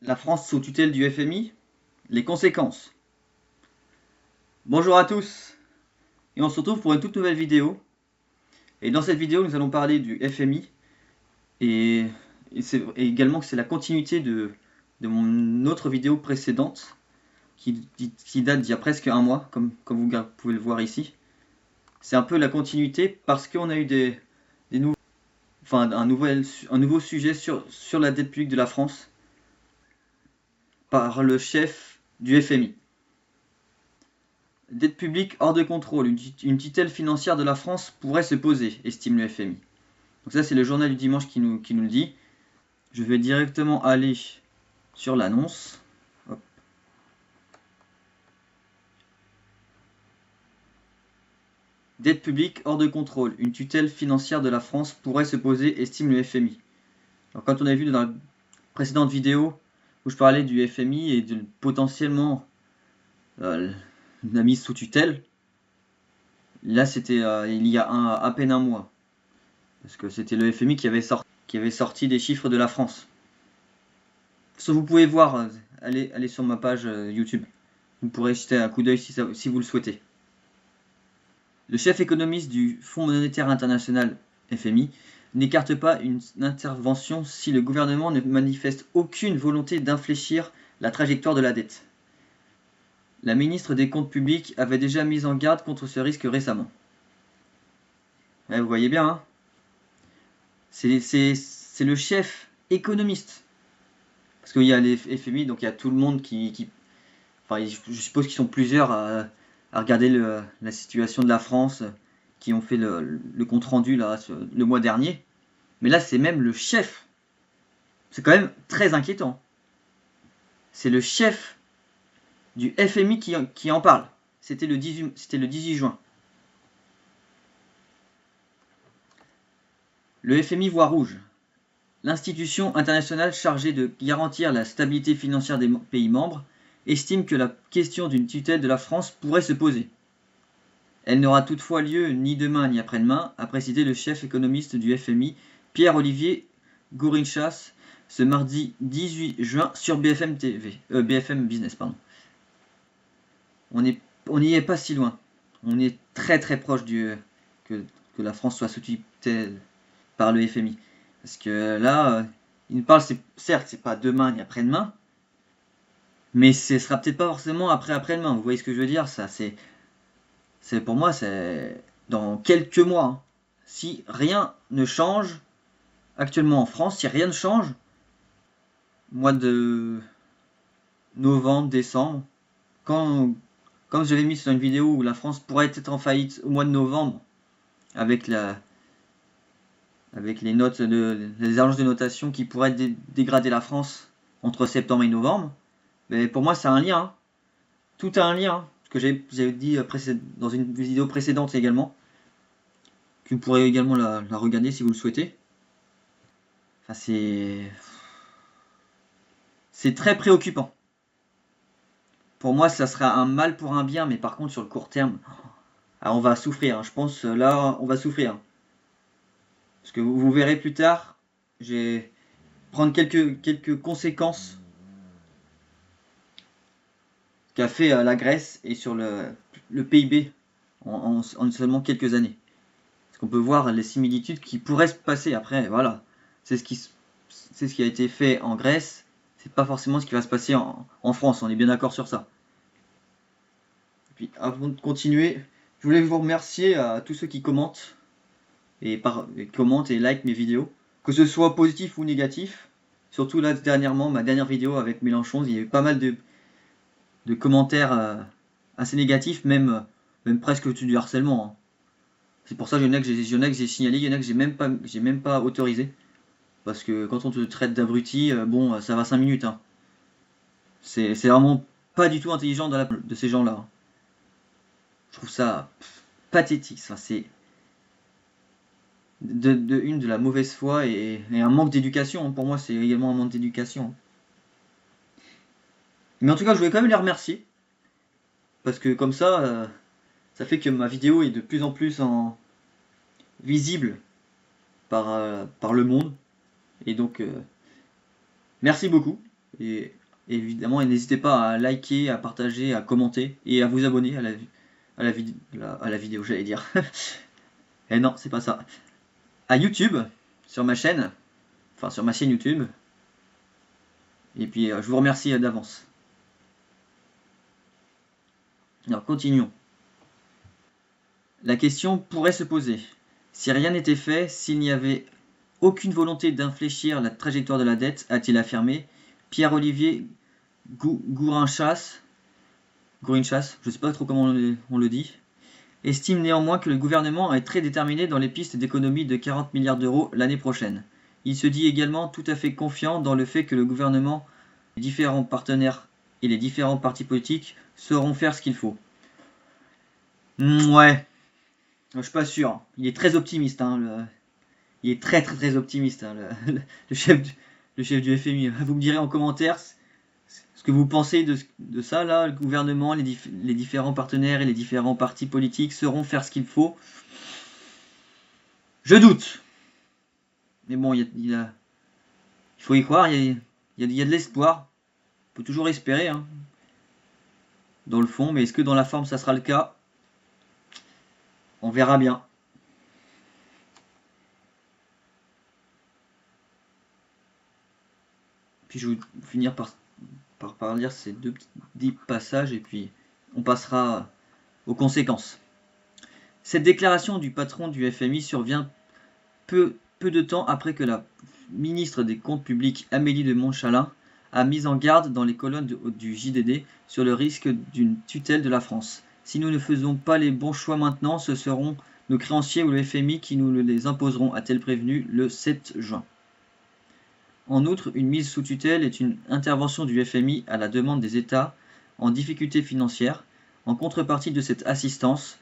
La France sous tutelle du FMI, les conséquences. Bonjour à tous, et on se retrouve pour une toute nouvelle vidéo. Et dans cette vidéo, nous allons parler du FMI, et également que c'est la continuité de mon autre vidéo précédente, qui date d'il y a presque un mois, comme vous pouvez le voir ici. C'est un peu la continuité parce qu'on a eu un nouveau sujet sur la dette publique de la France par le chef du FMI. Dette publique hors de contrôle, une tutelle financière de la France pourrait se poser, estime le FMI. Donc ça c'est le journal du dimanche qui nous le dit. Je vais directement aller sur l'annonce. Dette publique hors de contrôle, une tutelle financière de la France pourrait se poser, estime le FMI. Alors, quand on a vu dans la précédente vidéo où je parlais du FMI et de potentiellement la mise sous tutelle, là c'était il y a à peine un mois. Parce que c'était le FMI qui avait sorti des chiffres de la France. Ça, vous pouvez voir, allez sur ma page YouTube. Vous pourrez jeter un coup d'œil si vous le souhaitez. Le chef économiste du Fonds monétaire international, FMI, n'écarte pas une intervention si le gouvernement ne manifeste aucune volonté d'infléchir la trajectoire de la dette. La ministre des Comptes publics avait déjà mis en garde contre ce risque récemment. Ouais, vous voyez bien, hein, c'est le chef économiste. Parce qu'il y a les FMI, donc il y a tout le monde enfin, je suppose qu'ils sont plusieurs à regarder la situation de la France, qui ont fait le compte rendu là, le mois dernier. Mais là, c'est même le chef. C'est quand même très inquiétant. C'est le chef du FMI qui en parle. C'était le 18 juin. Le FMI voit rouge. L'institution internationale chargée de garantir la stabilité financière des pays membres estime que la question d'une tutelle de la France pourrait se poser. Elle n'aura toutefois lieu ni demain ni après-demain, a précisé le chef économiste du FMI, Pierre-Olivier Gourinchas, ce mardi 18 juin sur BFM Business. On n'y est pas si loin. On est très très proche que la France soit sous tutelle par le FMI. Parce que là, il nous parle, certes, c'est pas demain ni après-demain, mais ce sera peut-être pas forcément après-demain. Vous voyez ce que je veux dire? Ça, pour moi, c'est dans quelques mois. Hein. Si rien ne change, actuellement en France, si rien ne change, mois de novembre, décembre, comme j'avais mis sur une vidéo où la France pourrait être en faillite au mois de novembre, avec les agences de notation qui pourraient dégrader la France entre septembre et novembre, mais pour moi, c'est un lien. Hein. Tout a un lien. Hein. Ce que j'avais dit dans une vidéo précédente également, que vous pourrez également la regarder si vous le souhaitez. Enfin, c'est très préoccupant. Pour moi, ça sera un mal pour un bien, mais par contre, sur le court terme, on va souffrir. Hein. Je pense, là, on va souffrir. Parce que vous verrez plus tard, je vais prendre quelques conséquences qu'a fait la Grèce et sur le PIB en seulement quelques années. Parce qu'on peut voir les similitudes qui pourraient se passer après. Voilà, c'est ce qui a été fait en Grèce. C'est pas forcément ce qui va se passer en France. On est bien d'accord sur ça. Et puis, avant de continuer, je voulais vous remercier à tous ceux qui commentent et like mes vidéos, que ce soit positif ou négatif. Surtout là dernièrement, ma dernière vidéo avec Mélenchon, il y a eu pas mal de commentaires assez négatifs, même presque du harcèlement. Hein. C'est pour ça qu'il y en a que j'ai signalé, il y en a que j'ai même pas autorisé. Parce que quand on te traite d'abruti, bon, ça va 5 minutes. Hein. C'est vraiment pas du tout intelligent de ces gens-là. Hein. Je trouve ça pathétique. Ça, c'est de la mauvaise foi et un manque d'éducation. Pour moi, c'est également un manque d'éducation. Mais en tout cas, je voulais quand même les remercier. Parce que comme ça, ça fait que ma vidéo est de plus en plus visible par le monde. Et donc, merci beaucoup. Et évidemment, n'hésitez pas à liker, à partager, à commenter et à vous abonner à la vidéo, j'allais dire. Et non, c'est pas ça. À YouTube, sur ma chaîne, enfin sur ma chaîne YouTube. Et puis, je vous remercie d'avance. Alors, continuons. La question pourrait se poser. Si rien n'était fait, s'il n'y avait aucune volonté d'infléchir la trajectoire de la dette, a-t-il affirmé Pierre-Olivier Gourinchas, je ne sais pas trop comment on le dit, estime néanmoins que le gouvernement est très déterminé dans les pistes d'économie de 40 milliards d'euros l'année prochaine. Il se dit également tout à fait confiant dans le fait que le gouvernement, les différents partenaires et les différents partis politiques sauront faire ce qu'il faut. Ouais, je suis pas sûr. Il est très optimiste, hein, il est très optimiste, hein, le chef du FMI. Vous me direz en commentaire ce que vous pensez de ça, là. Le gouvernement, les différents partenaires et les différents partis politiques sauront faire ce qu'il faut. Je doute. Mais bon, il faut y croire, il y a de l'espoir. On peut toujours espérer, hein, dans le fond, mais est-ce que dans la forme ça sera le cas? On verra bien. Puis je vais finir par lire ces deux petits passages et puis on passera aux conséquences. Cette déclaration du patron du FMI survient peu de temps après que la ministre des Comptes publics Amélie de Montchalin a mis en garde dans les colonnes du JDD sur le risque d'une tutelle de la France. Si nous ne faisons pas les bons choix maintenant, ce seront nos créanciers ou le FMI qui nous les imposeront, a-t-elle prévenu le 7 juin. En outre, une mise sous tutelle est une intervention du FMI à la demande des États en difficulté financière. En contrepartie de cette assistance,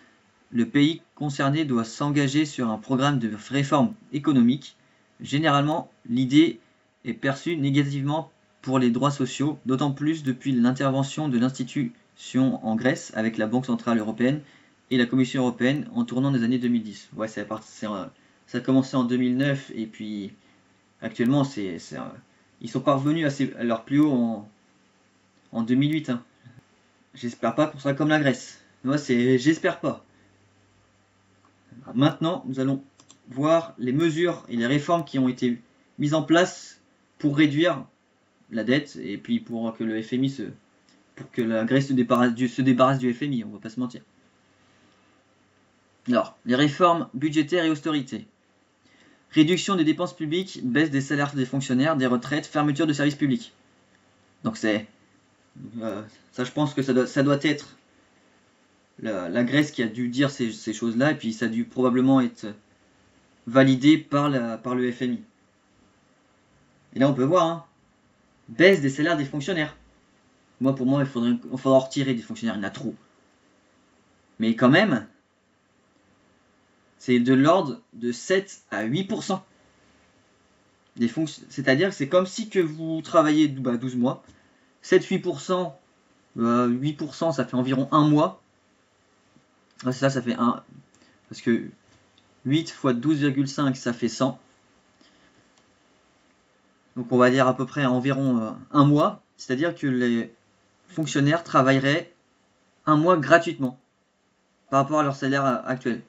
le pays concerné doit s'engager sur un programme de réforme économique. Généralement, l'idée est perçue négativement pour les droits sociaux, d'autant plus depuis l'intervention de l'institution en Grèce avec la Banque centrale européenne et la Commission européenne en tournant des années 2010. Ouais, ça a commencé en 2009 et puis actuellement, ils sont parvenus à leur plus haut en 2008. Hein. J'espère pas qu'on sera comme la Grèce. Moi, j'espère pas. Maintenant, nous allons voir les mesures et les réformes qui ont été mises en place pour réduire la dette et puis pour que le FMI pour que la Grèce se débarrasse du FMI, on va pas se mentir. Alors, les réformes budgétaires et austérité. Réduction des dépenses publiques, baisse des salaires des fonctionnaires, des retraites, fermeture de services publics. Donc ça, je pense que ça doit être la Grèce qui a dû dire ces choses-là, et puis ça a dû probablement être validé par le FMI. Et là on peut voir, hein, baisse des salaires des fonctionnaires. Pour moi, il faudra en retirer des fonctionnaires, il y en a trop. Mais quand même, c'est de l'ordre de 7 à 8%. C'est-à-dire que c'est comme si que vous travaillez 12 mois. 7-8%, 8%, ça fait environ un mois. Ça fait 1. Parce que 8 fois 12,5, ça fait 100. Donc on va dire à peu près environ un mois. C'est-à-dire que les fonctionnaires travailleraient un mois gratuitement par rapport à leur salaire actuel.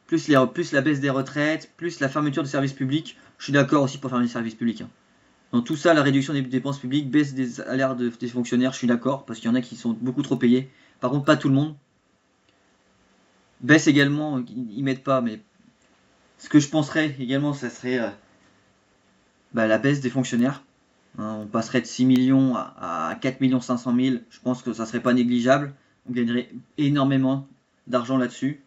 Plus la baisse des retraites, plus la fermeture de services publics. Je suis d'accord aussi pour fermer les services publics. Hein. Dans tout ça, la réduction des dépenses publiques, baisse des salaires des fonctionnaires, je suis d'accord, parce qu'il y en a qui sont beaucoup trop payés. Par contre, pas tout le monde. Baisse également, ils mettent pas, mais ce que je penserais également, ça serait la baisse des fonctionnaires. Hein, on passerait de 6 millions à 4 500 000. Je pense que ça serait pas négligeable. On gagnerait énormément d'argent là-dessus.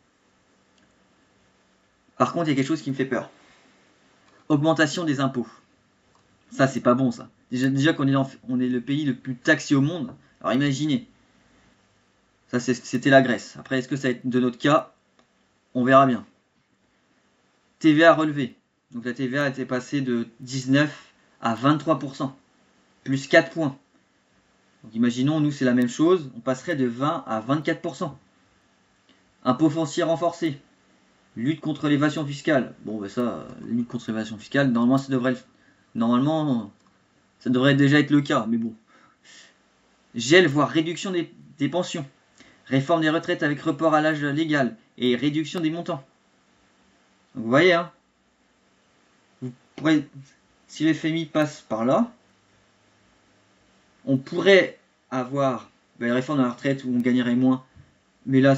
Par contre, il y a quelque chose qui me fait peur. Augmentation des impôts. Ça, c'est pas bon, ça. Déjà qu'on est le pays le plus taxé au monde. Alors imaginez. Ça, c'était la Grèce. Après, est-ce que ça va être de notre cas? On verra bien. TVA relevé. Donc la TVA était passée de 19 à 23%. Plus 4 points. Donc imaginons, nous, c'est la même chose. On passerait de 20 à 24%. Impôt foncier renforcé. Lutte contre l'évasion fiscale. Bon, ça, lutte contre l'évasion fiscale, normalement, ça devrait Normalement, ça devrait déjà être le cas, mais bon. Gel, voire réduction des pensions. Réforme des retraites avec report à l'âge légal et réduction des montants. Donc, vous voyez, hein, si le FMI passe par là, on pourrait avoir la réforme de la retraite où on gagnerait moins. Mais là,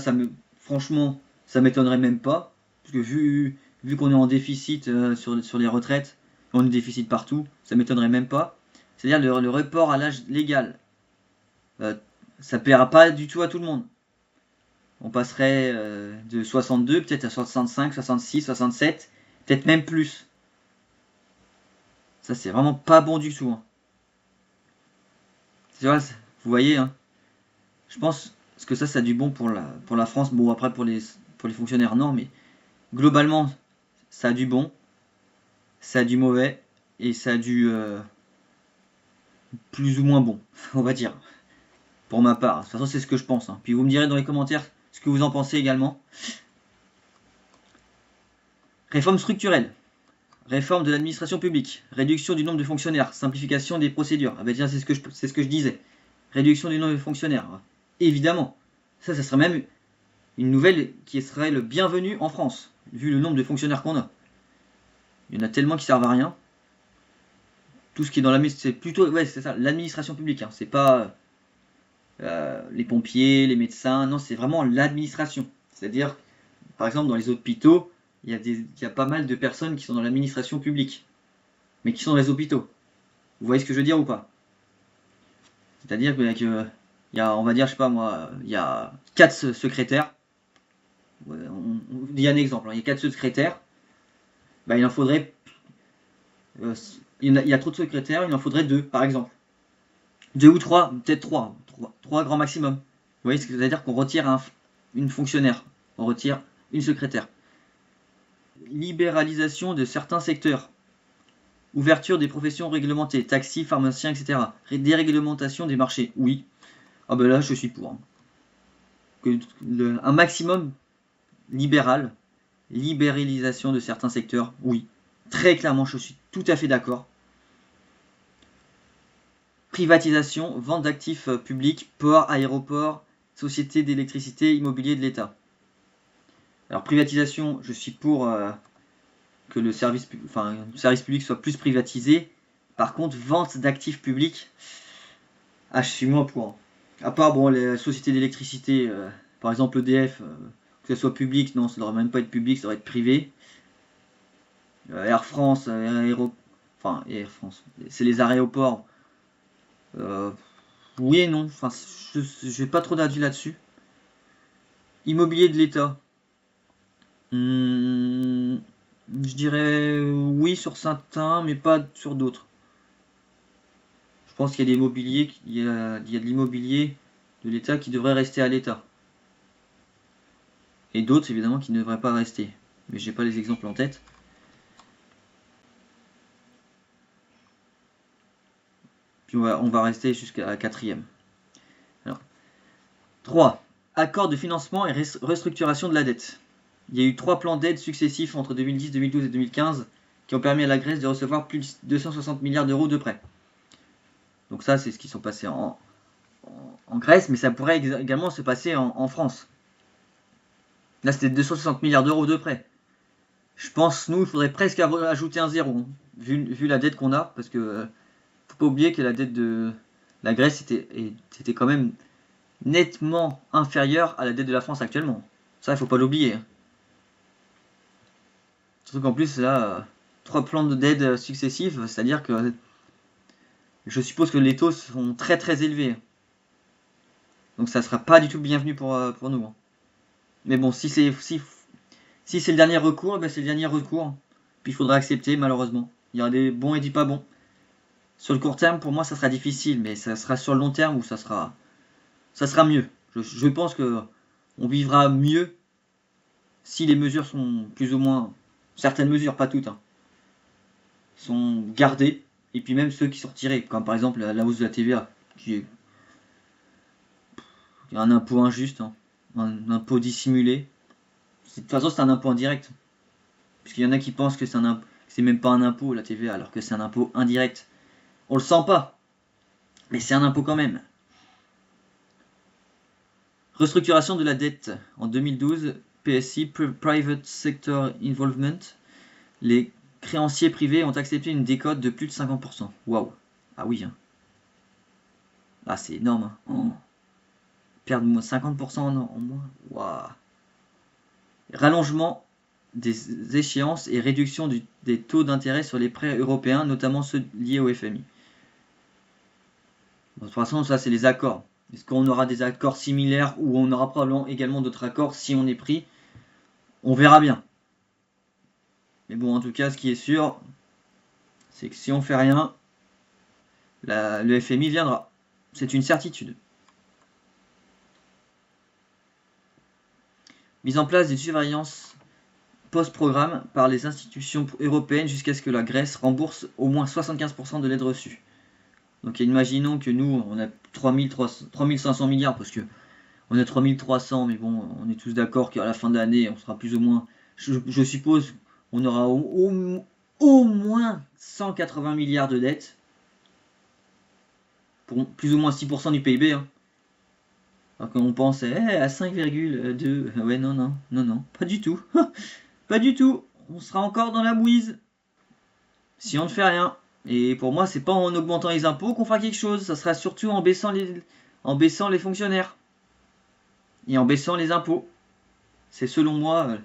franchement, ça m'étonnerait même pas. Parce que vu qu'on est en déficit sur les retraites, on est en déficit partout, ça m'étonnerait même pas. C'est-à-dire le report à l'âge légal. Ça ne plaira pas du tout à tout le monde. On passerait de 62 peut-être à 65, 66, 67, peut-être même plus. Ça, c'est vraiment pas bon du tout. Hein. Vous voyez, hein. Je pense que ça a du bon pour la France. Bon, après, pour les fonctionnaires, non, mais globalement, ça a du bon, ça a du mauvais, et ça a du plus ou moins bon, on va dire. Pour ma part. De toute façon, c'est ce que je pense. Hein. Puis vous me direz dans les commentaires ce que vous en pensez également. Réforme structurelle. Réforme de l'administration publique. Réduction du nombre de fonctionnaires. Simplification des procédures. Ah ben tiens, c'est ce que je disais. Réduction du nombre de fonctionnaires. Évidemment. Ça serait même une nouvelle qui serait le bienvenu en France, vu le nombre de fonctionnaires qu'on a. Il y en a tellement qui servent à rien. Tout ce qui est dans l'administration, c'est plutôt, ouais, c'est ça, l'administration publique. Hein. C'est pas les pompiers, les médecins. Non, c'est vraiment l'administration. C'est-à-dire, par exemple, dans les hôpitaux, il y a pas mal de personnes qui sont dans l'administration publique, mais qui sont dans les hôpitaux. Vous voyez ce que je veux dire ou pas? C'est-à-dire que il y a, on va dire, je sais pas moi, il y a 4 secrétaires. On dit un exemple, hein, il y a 4 secrétaires. Bah, il en faudrait. Il y a trop de secrétaires, il en faudrait 2, par exemple. 2 ou 3, peut-être 3. 3 grand maximum. Vous voyez ce que ça veut dire qu'on retire une fonctionnaire, on retire une secrétaire. Libéralisation de certains secteurs. Ouverture des professions réglementées, taxis, pharmaciens, etc. Déréglementation des marchés, oui. Ah ben là, je suis pour. Hein. Un maximum libéral, libéralisation de certains secteurs, oui. Très clairement, je suis tout à fait d'accord. Privatisation, vente d'actifs publics, ports, aéroports, sociétés d'électricité, immobilier de l'État. Alors privatisation, je suis pour que le service public soit plus privatisé. Par contre, vente d'actifs publics, je suis moins pour. À part les sociétés d'électricité, par exemple EDF, que ce soit public, non, ça ne devrait même pas être public, ça devrait être privé. Air France, Air France, c'est les aéroports. Oui et non, je n'ai pas trop d'avis là-dessus. Immobilier de l'État. Je dirais oui sur certains, mais pas sur d'autres. Je pense qu'il y a il y a de l'immobilier de l'État qui devrait rester à l'État. Et d'autres, évidemment, qui ne devraient pas rester. Mais j'ai pas les exemples en tête. Puis on va rester jusqu'à la 4e. Alors, 3. Accord de financement et restructuration de la dette. Il y a eu 3 plans d'aide successifs entre 2010, 2012 et 2015 qui ont permis à la Grèce de recevoir plus de 260 milliards d'euros de prêts. Donc ça, c'est ce qui sont passés en Grèce, mais ça pourrait également se passer en France. Là, c'était 260 milliards d'euros de prêts. Je pense, nous, il faudrait presque ajouter un zéro, hein, vu la dette qu'on a, parce que faut pas oublier que la dette de la Grèce était quand même nettement inférieure à la dette de la France actuellement. Ça, il faut pas l'oublier. Hein. Surtout qu'en plus, là, 3 plans d'aide successifs, c'est-à-dire que je suppose que les taux sont très très élevés. Donc ça sera pas du tout bienvenu pour nous. Hein. Mais bon, si c'est le dernier recours, ben c'est le dernier recours. Puis il faudra accepter, malheureusement. Il y aura des bons et des pas bons. Sur le court terme, pour moi, ça sera difficile, mais ça sera sur le long terme où ça sera mieux. Je pense que on vivra mieux si les mesures sont plus ou moins, certaines mesures, pas toutes, hein, sont gardées, et puis même ceux qui sont retirés, comme par exemple la hausse de la TVA, qui est un impôt injuste, hein, un impôt dissimulé. De toute façon, c'est un impôt indirect. Puisqu'il y en a qui pensent que c'est un impôt. C'est même pas un impôt la TVA, alors que c'est un impôt indirect. On le sent pas, mais c'est un impôt quand même. Restructuration de la dette. En 2012, PSI, Private Sector Involvement, les créanciers privés ont accepté une décote de plus de 50%. Waouh. Ah oui. Hein. Ah, c'est énorme. Hein. Perdre 50% en moins. Waouh. Rallongement des échéances et réduction des taux d'intérêt sur les prêts européens, notamment ceux liés au FMI. Bon, de toute façon, ça, c'est les accords. Est-ce qu'on aura des accords similaires ou on aura probablement également d'autres accords si on est pris? On verra bien. Mais bon, en tout cas, ce qui est sûr, c'est que si on fait rien, le FMI viendra. C'est une certitude. Mise en place des surveillances post-programme par les institutions européennes jusqu'à ce que la Grèce rembourse au moins 75% de l'aide reçue. Donc imaginons que nous, on a 3500 milliards, parce que on a 3300, mais bon, on est tous d'accord qu'à la fin de l'année, on sera plus ou moins, je suppose, on aura au moins 180 milliards de dettes, pour plus ou moins 6% du PIB. Hein. Alors qu'on pensait à 5,2, ouais non, pas du tout, pas du tout, on sera encore dans la mouise, si on ne fait rien. Et pour moi, c'est pas en augmentant les impôts qu'on fera quelque chose, ça sera surtout en baissant les fonctionnaires. Et en baissant les impôts. C'est selon moi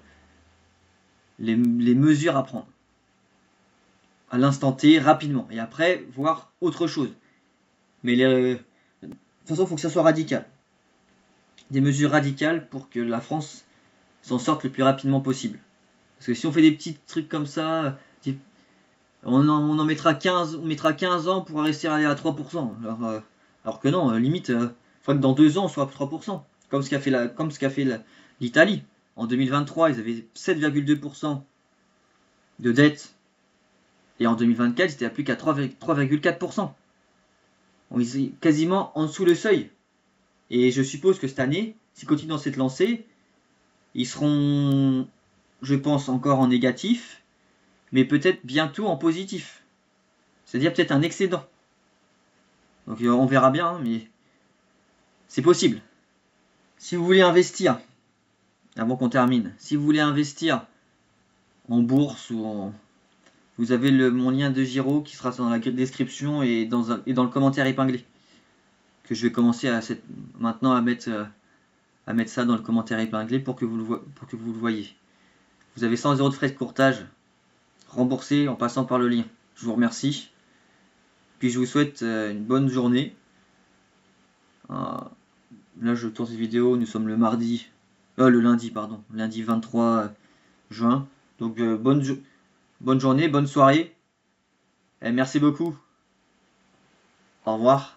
les mesures à prendre. À l'instant T, rapidement. Et après, voir autre chose. Mais de toute façon, il faut que ça soit radical. Des mesures radicales pour que la France s'en sorte le plus rapidement possible. Parce que si on fait des petits trucs comme ça, on en mettra 15, on mettra 15 ans pour réussir à aller à 3%. Alors que non, limite, il faudrait que dans 2 ans, on soit à 3%. Comme ce qu'a fait l'Italie. En 2023, ils avaient 7,2% de dette. Et en 2024, ils étaient à plus qu'à 3,4%. On est quasiment en dessous le seuil. Et je suppose que cette année, s'ils continuent dans cette lancée, ils seront, je pense, encore en négatif, mais peut-être bientôt en positif. C'est-à-dire peut-être un excédent. Donc on verra bien, hein, mais c'est possible. Si vous voulez investir, avant qu'on termine, si vous voulez investir en bourse ou en... Vous avez mon lien de Giro qui sera dans la description et dans le commentaire épinglé. Que je vais commencer maintenant à mettre ça dans le commentaire épinglé pour que vous le voyez. Vous avez 100 € de frais de courtage remboursés en passant par le lien. Je vous remercie. Puis je vous souhaite une bonne journée. Là je tourne cette vidéo, nous sommes le lundi 23 juin. Donc bonne journée, bonne soirée. Et merci beaucoup. Au revoir.